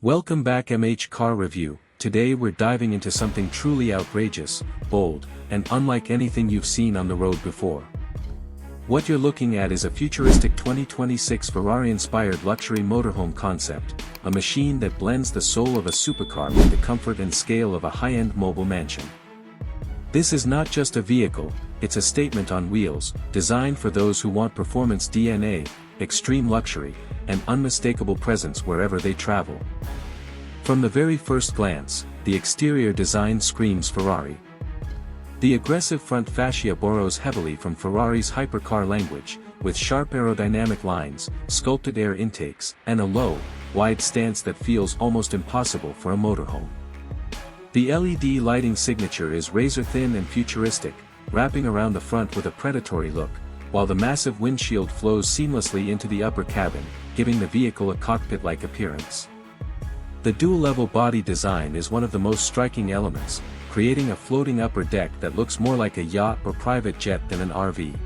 Welcome back MH Car Review. Today we're diving into something truly outrageous, bold, and unlike anything you've seen on the road before. What you're looking at is a futuristic 2026 Ferrari-inspired luxury motorhome concept, a machine that blends the soul of a supercar with the comfort and scale of a high-end mobile mansion. This is not just a vehicle, it's a statement on wheels, designed for those who want performance DNA, extreme luxury, and unmistakable presence wherever they travel. From the very first glance, the exterior design screams Ferrari. The aggressive front fascia borrows heavily from Ferrari's hypercar language, with sharp aerodynamic lines, sculpted air intakes, and a low, wide stance that feels almost impossible for a motorhome. The LED lighting signature is razor-thin and futuristic, wrapping around the front with a predatory look, while the massive windshield flows seamlessly into the upper cabin, giving the vehicle a cockpit-like appearance. The dual-level body design is one of the most striking elements, creating a floating upper deck that looks more like a yacht or private jet than an RV.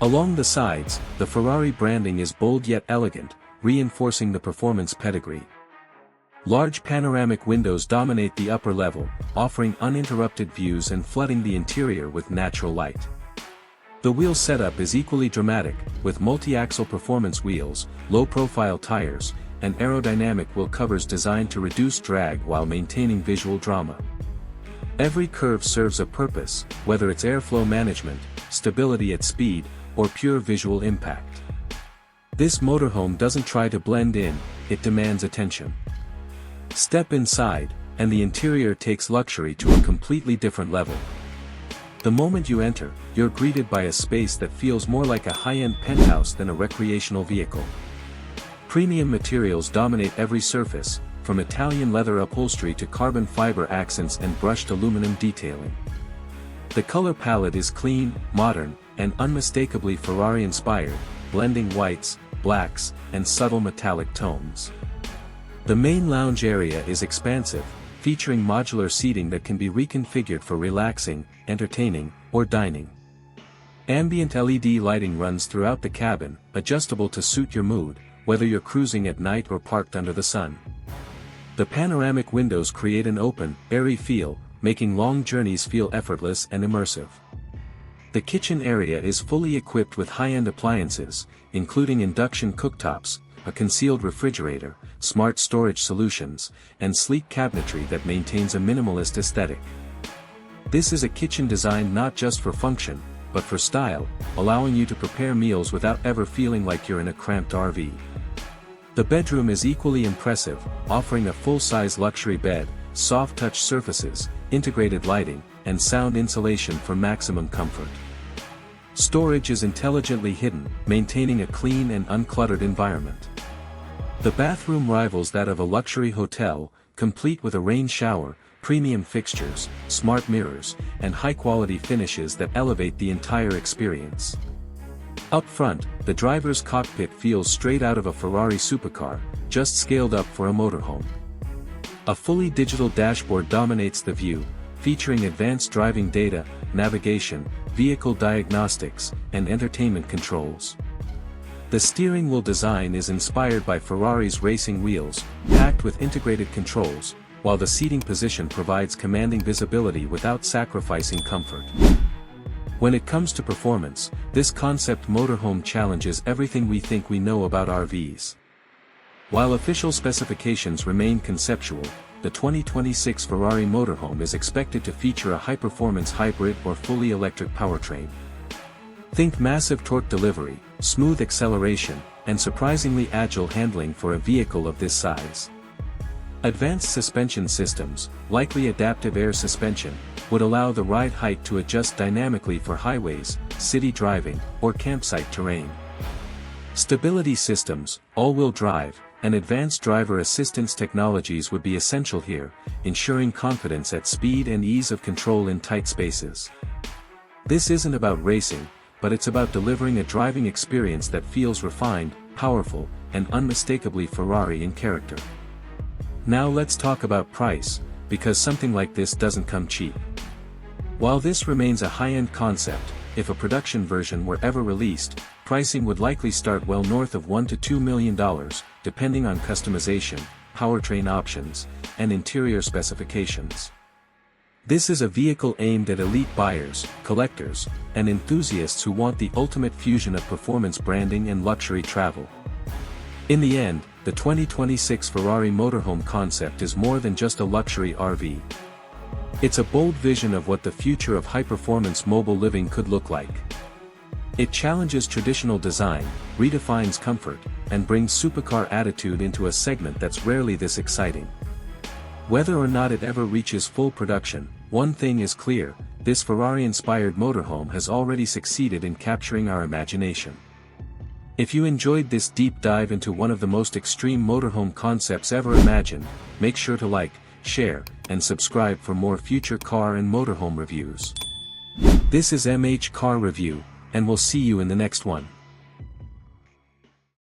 Along the sides, the Ferrari branding is bold yet elegant, reinforcing the performance pedigree. Large panoramic windows dominate the upper level, offering uninterrupted views and flooding the interior with natural light. The wheel setup is equally dramatic, with multi-axle performance wheels, low-profile tires, and aerodynamic wheel covers designed to reduce drag while maintaining visual drama. Every curve serves a purpose, whether it's airflow management, stability at speed, or pure visual impact. This motorhome doesn't try to blend in, it demands attention. Step inside, and the interior takes luxury to a completely different level. The moment you enter, you're greeted by a space that feels more like a high-end penthouse than a recreational vehicle. Premium materials dominate every surface, from Italian leather upholstery to carbon fiber accents and brushed aluminum detailing. The color palette is clean, modern, and unmistakably Ferrari-inspired, blending whites, blacks, and subtle metallic tones. The main lounge area is expansive, featuring modular seating that can be reconfigured for relaxing, entertaining, or dining. Ambient LED lighting runs throughout the cabin, adjustable to suit your mood, whether you're cruising at night or parked under the sun. The panoramic windows create an open, airy feel, making long journeys feel effortless and immersive. The kitchen area is fully equipped with high-end appliances, including induction cooktops, a concealed refrigerator, smart storage solutions, and sleek cabinetry that maintains a minimalist aesthetic. This is a kitchen designed not just for function, but for style, allowing you to prepare meals without ever feeling like you're in a cramped RV. The bedroom is equally impressive, offering a full-size luxury bed, soft-touch surfaces, integrated lighting, and sound insulation for maximum comfort. Storage is intelligently hidden, maintaining a clean and uncluttered environment. The bathroom rivals that of a luxury hotel, complete with a rain shower, premium fixtures, smart mirrors, and high-quality finishes that elevate the entire experience. Up front, the driver's cockpit feels straight out of a Ferrari supercar, just scaled up for a motorhome. A fully digital dashboard dominates the view, featuring advanced driving data, navigation, vehicle diagnostics, and entertainment controls. The steering wheel design is inspired by Ferrari's racing wheels, packed with integrated controls, while the seating position provides commanding visibility without sacrificing comfort. When it comes to performance, this concept motorhome challenges everything we think we know about RVs. While official specifications remain conceptual, the 2026 Ferrari motorhome is expected to feature a high-performance hybrid or fully electric powertrain. Think massive torque delivery, smooth acceleration, and surprisingly agile handling for a vehicle of this size. Advanced suspension systems, likely adaptive air suspension, would allow the ride height to adjust dynamically for highways, city driving, or campsite terrain. Stability systems, all-wheel drive, and advanced driver assistance technologies would be essential here, ensuring confidence at speed and ease of control in tight spaces. This isn't about racing, but it's about delivering a driving experience that feels refined, powerful, and unmistakably Ferrari in character. Now let's talk about price, because something like this doesn't come cheap. While this remains a high-end concept, if a production version were ever released, pricing would likely start well north of $1 to $2 million, depending on customization, powertrain options, and interior specifications. This is a vehicle aimed at elite buyers, collectors, and enthusiasts who want the ultimate fusion of performance branding and luxury travel. In the end, the 2026 Ferrari motorhome concept is more than just a luxury RV. It's a bold vision of what the future of high-performance mobile living could look like. It challenges traditional design, redefines comfort, and brings supercar attitude into a segment that's rarely this exciting. Whether or not it ever reaches full production, one thing is clear: this Ferrari-inspired motorhome has already succeeded in capturing our imagination. If you enjoyed this deep dive into one of the most extreme motorhome concepts ever imagined, make sure to like, share, and subscribe for more future car and motorhome reviews. This is MH Car Review, and we'll see you in the next one.